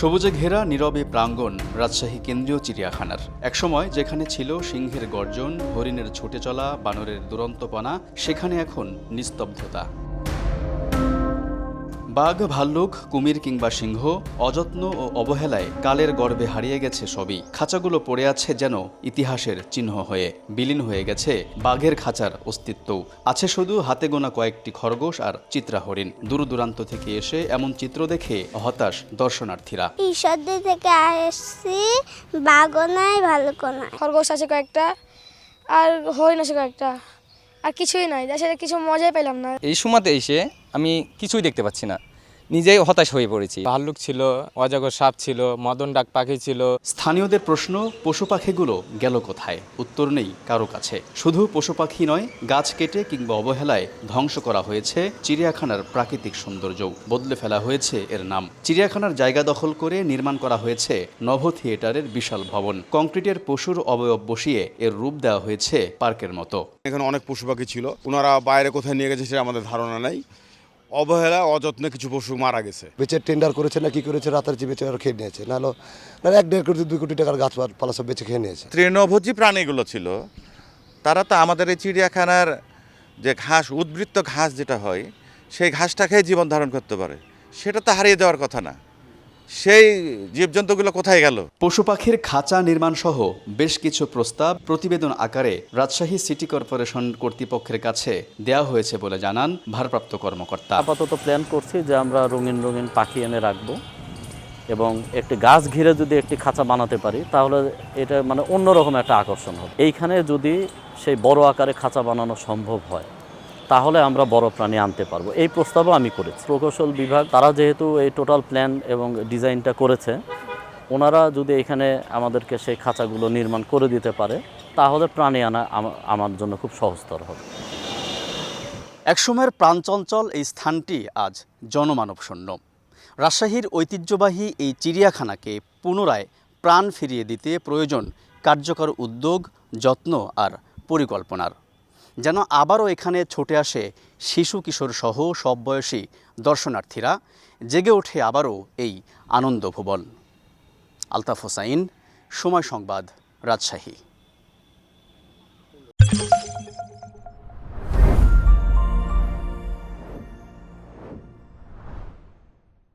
সবুজে ঘেরা নীরবে প্রাঙ্গণ রাজশাহী কেন্দ্রীয় চিড়িয়াখানার একসময় যেখানে ছিল সিংহের গর্জন, হরিণের ছুটে চলা, বানরের দুরন্তপনা, সেখানে এখন নিস্তব্ধতা। বাঘ, ভাল্লুক, কুমির কিংবা সিংহ অযত্ন ও অবহেলায় কালের গর্ভে হারিয়ে গেছে সবই। খাঁচাগুলো পড়ে আছে যেন ইতিহাসের চিহ্ন হয়ে, বিলীন হয়ে গেছে বাঘের খাঁচার অস্তিত্বও। আছে শুধু হাতে গোনা কয়েকটি খরগোশ আর চিত্রা হরিণ। দূর দূরান্ত থেকে এসে এমন চিত্র দেখে হতাশ দর্শনার্থীরা। ঈশ্বরদী থেকে আসছি, বাঘও নাই, ভাল্লুকও নাই। খরগোশ আছে কয়েকটা, আর হরিণ আছে কয়েকটা, আর কিছুই নাই। দেশে কিছু মজাই পেলাম না। এই সময়তে এসে আমি কিছুই দেখতে পাচ্ছি না, নিজেই হতাশ হয়ে পড়েছি। ভাল্লুক ছিল, অজগর সাপ ছিল, মদন ডাক পাখি ছিল। স্থানীয়দের প্রশ্ন, পশু পাখিগুলো গেল কোথায়? উত্তর নেই কারো কাছে। শুধু পশু পাখি নয়, গাছ কেটে কিংবা অবহেলায় ধ্বংস করা হয়েছে চিড়িয়াখানার প্রাকৃতিক সৌন্দর্য। বদলে ফেলা হয়েছে এর নাম। চিড়িয়াখানার জায়গা দখল করে নির্মাণ করা হয়েছে নভ থিয়েটারের বিশাল ভবন। কংক্রিটের পশুর অবয়ব বসিয়ে এর রূপ দেওয়া হয়েছে পার্কের মতো। এখানে অনেক পশু পাখি ছিল, ওনারা বাইরে কোথায় নিয়ে গেছে সেটা আমাদের ধারণা নাই। অবহেলা, অযত্নে কিছু পশু মারা গেছে। বেচে টেন্ডার করেছে না কি করেছে, রাতারাতি বেচে আর খেয়ে নিয়েছে। না 1-1.5 কোটি 2 কোটি টাকার গাছপালা সব বেচে খেয়ে নিয়েছে। তৃণভোজী প্রাণীগুলো ছিল, তারা তো আমাদের এই চিড়িয়াখানার যে ঘাস, উদ্বৃত্ত ঘাস যেটা হয়, সেই ঘাসটা খেয়ে জীবন ধারণ করতে পারে। সেটা তো হারিয়ে দেওয়ার কথা না। সেই জীবজন্তুগুলো কোথায় গেল? পশু পাখির খাঁচা নির্মাণ সহ বেশ কিছু প্রস্তাব প্রতিবেদন আকারে রাজশাহী সিটি কর্পোরেশন কর্তৃপক্ষের কাছে দেওয়া হয়েছে বলে জানান ভারপ্রাপ্ত কর্মকর্তা। আপাতত প্ল্যান করছি যে আমরা রঙিন রঙিন পাখি এনে রাখবো এবং একটি গাছ ঘিরে যদি একটি খাঁচা বানাতে পারি তাহলে এটা মানে অন্যরকম একটা আকর্ষণ হবে। এইখানে যদি সেই বড় আকারে খাঁচা বানানো সম্ভব হয় তাহলে আমরা বড় প্রাণী আনতে পারবো। এই প্রস্তাবও আমি করেছি। প্রকৌশল বিভাগ তারা যেহেতু এই টোটাল প্ল্যান এবং ডিজাইনটা করেছে, ওনারা যদি এখানে আমাদেরকে সেই খাঁচাগুলো নির্মাণ করে দিতে পারে তাহলে প্রাণী আনা আমার জন্য খুব সহজতর হবে। একসময়ের প্রাণচঞ্চল এই স্থানটি আজ জনমানব শূন্য। রাজশাহীর ঐতিহ্যবাহী এই চিড়িয়াখানাকে পুনরায় প্রাণ ফিরিয়ে দিতে প্রয়োজন কার্যকর উদ্যোগ, যত্ন আর পরিকল্পনার। যেন আবারও এখানে ছুটে আসে শিশু কিশোর সহ সব বয়সী দর্শনার্থীরা, জেগে ওঠে আবারও এই আনন্দ ভুবন। আলতাফ হোসাইন, সময় সংবাদ, রাজশাহী।